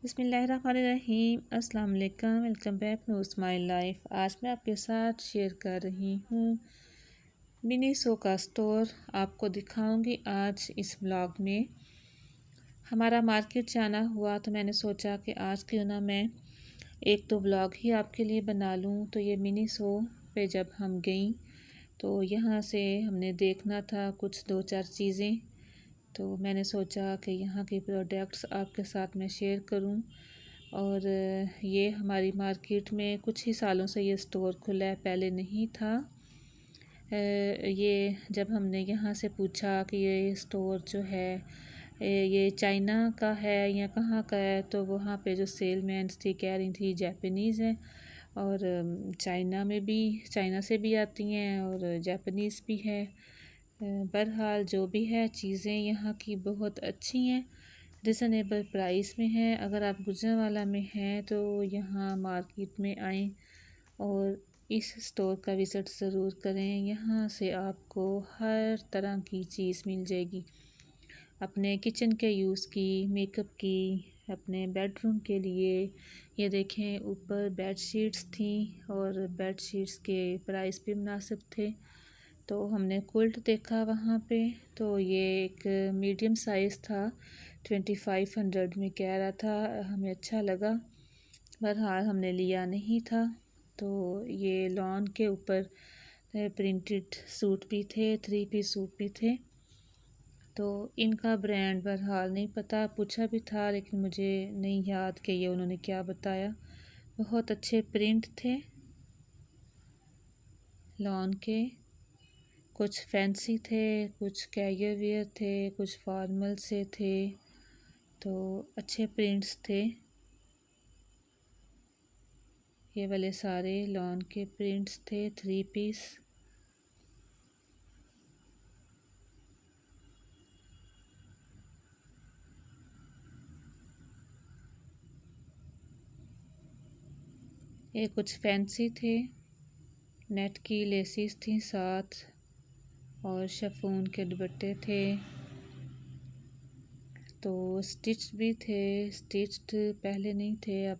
बिस्मिल्लाहिर्रहमानिर्रहीम अस्सलाम वालेकुम। Welcome back to my life. आज मैं आपके साथ शेयर कर रही हूँ मिनीसो का स्टोर। आपको दिखाऊंगी आज इस ब्लॉग में। हमारा मार्केट जाना हुआ तो मैंने सोचा कि आज क्यों ना मैं एक तो ब्लॉग ही आपके लिए बना लूँ। तो ये मिनीसो पे जब हम गई तो यहाँ से हमने देखना था कुछ दो चार चीज़ें, तो मैंने सोचा कि यहाँ के प्रोडक्ट्स आपके साथ मैं शेयर करूं। और ये हमारी मार्केट में कुछ ही सालों से ये स्टोर खुला है, पहले नहीं था। ये जब हमने यहाँ से पूछा कि ये स्टोर जो है ये चाइना का है या कहाँ का है, तो वहाँ पे जो सेलमैन्स थी कह रही थी जापानीज़ है। और चाइना से भी आती हैं और जापानीज़ भी है। बहरहाल जो भी है, चीज़ें यहाँ की बहुत अच्छी हैं, रिज़नेबल प्राइस में हैं। अगर आप गुजरांवाला में हैं तो यहाँ मार्केट में आएँ और इस स्टोर का विज़िट ज़रूर करें। यहाँ से आपको हर तरह की चीज़ मिल जाएगी, अपने किचन के यूज़ की, मेकअप की, अपने बेडरूम के लिए। ये देखें ऊपर बेडशीट्स थी और बेडशीट्स के प्राइस भी मुनासिब थे। तो हमने क्विल्ट देखा वहाँ पे, तो ये एक मीडियम साइज़ था, 2500 में कह रहा था। हमें अच्छा लगा, बहरहाल हमने लिया नहीं था। तो ये लॉन के ऊपर प्रिंटेड सूट भी थे, 3 पीस सूट भी थे। तो इनका ब्रांड बहरहाल नहीं पता, पूछा भी था लेकिन मुझे नहीं याद कि ये उन्होंने क्या बताया। बहुत अच्छे प्रिंट थे लॉन के, कुछ फैंसी थे, कुछ कैजुअल वियर थे, कुछ फॉर्मल से थे। तो अच्छे प्रिंट्स थे। ये वाले सारे लॉन के प्रिंट्स थे, 3 पीस। ये कुछ फैंसी थे, नेट की लेसिस थी साथ और शिफॉन के दुपट्टे थे। तो स्टिच भी थे, स्टिच्ड पहले नहीं थे, अब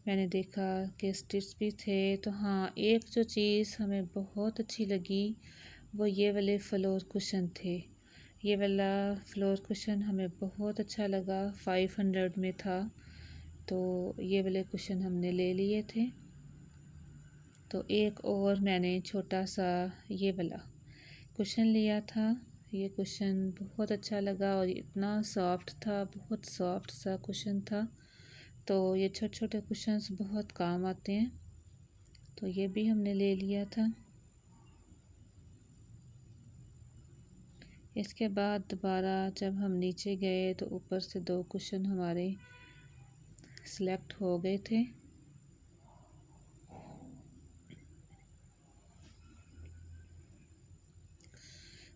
मैंने देखा कि स्टिच भी थे। तो हाँ, एक जो चीज़ हमें बहुत अच्छी लगी वो ये वाले फ्लोर कुशन थे। ये वाला फ्लोर कुशन हमें बहुत अच्छा लगा, 500 में था। तो ये वाले कुशन हमने ले लिए थे। तो एक और मैंने छोटा सा ये वाला कुशन लिया था। ये कुशन बहुत अच्छा लगा और इतना सॉफ्ट था, बहुत सॉफ्ट सा कुशन था। तो ये छोटे छोटे कुशन्स बहुत काम आते हैं, तो ये भी हमने ले लिया था। इसके बाद दोबारा जब हम नीचे गए तो ऊपर से 2 कुशन हमारे सेलेक्ट हो गए थे।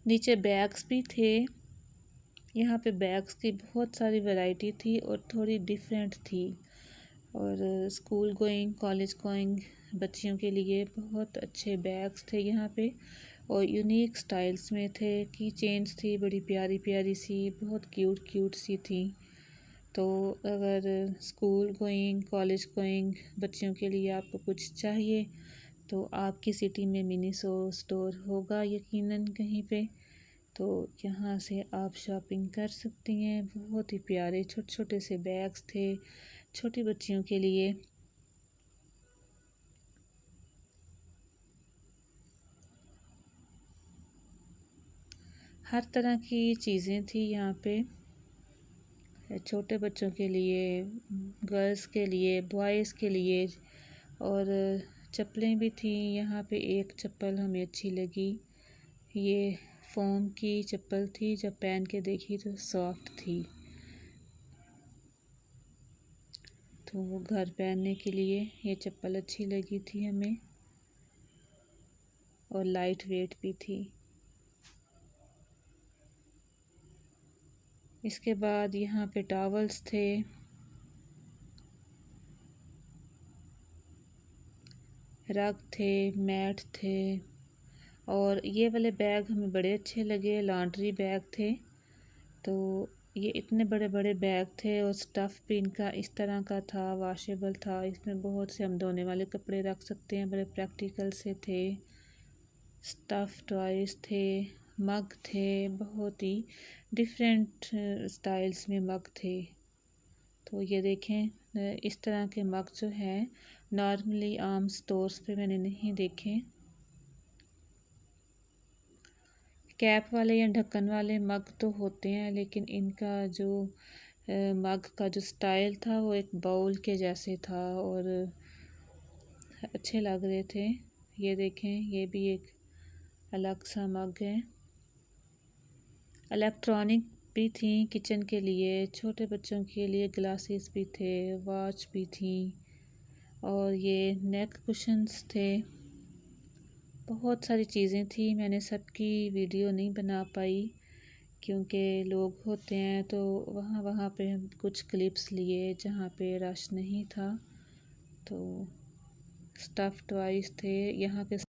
नीचे बैग्स भी थे। यहाँ पे बैग्स की बहुत सारी वैरायटी थी और थोड़ी डिफरेंट थी। और स्कूल गोइंग, कॉलेज गोइंग बच्चियों के लिए बहुत अच्छे बैग्स थे यहाँ पे, और यूनिक स्टाइल्स में थे। की चेन्स थी बड़ी प्यारी प्यारी सी, बहुत क्यूट क्यूट सी थी। तो अगर स्कूल गोइंग, कॉलेज गोइंग बच्चियों के लिए आपको कुछ चाहिए तो आपकी सिटी में मिनीसो स्टोर होगा यकीनन कहीं पे। तो यहाँ से आप शॉपिंग कर सकती हैं। बहुत ही प्यारे छोटे छोटे से बैग्स थे छोटी बच्चियों के लिए। हर तरह की चीज़ें थी यहाँ पे, छोटे बच्चों के लिए, गर्ल्स के लिए, बॉयज़ के लिए। और चप्पलें भी थी यहाँ पे। एक चप्पल हमें अच्छी लगी, ये फोम की चप्पल थी, जब पहन के देखी तो सॉफ्ट थी। तो वो घर पहनने के लिए ये चप्पल अच्छी लगी थी हमें, और लाइट वेट भी थी। इसके बाद यहाँ पे टॉवल्स थे, रग थे, मैट थे। और ये वाले बैग हमें बड़े अच्छे लगे, लॉन्ड्री बैग थे। तो ये इतने बड़े बड़े बैग थे और स्टफ़ भी इनका इस तरह का था, वॉशेबल था। इसमें बहुत से हम धोने वाले कपड़े रख सकते हैं। बड़े प्रैक्टिकल से थे। स्टफ़ टॉयज़ थे, मग थे, बहुत ही डिफरेंट स्टाइल्स में मग थे। तो ये देखें, इस तरह के मग जो हैं नॉर्मली आम स्टोर्स पे मैंने नहीं देखे। कैप वाले या ढक्कन वाले मग तो होते हैं, लेकिन इनका जो मग का जो स्टाइल था वो एक बाउल के जैसे था और अच्छे लग रहे थे। ये देखें, ये भी एक अलग सा मग है। इलेक्ट्रॉनिक भी थी किचन के लिए, छोटे बच्चों के लिए ग्लासेस भी थे, वॉच भी थी और ये नेक कुशन्स थे। बहुत सारी चीज़ें थी। मैंने सबकी वीडियो नहीं बना पाई क्योंकि लोग होते हैं, तो वहाँ पे हम कुछ क्लिप्स लिए जहाँ पे रश नहीं था। तो स्टफ़ टॉयज़ थे यहाँ के।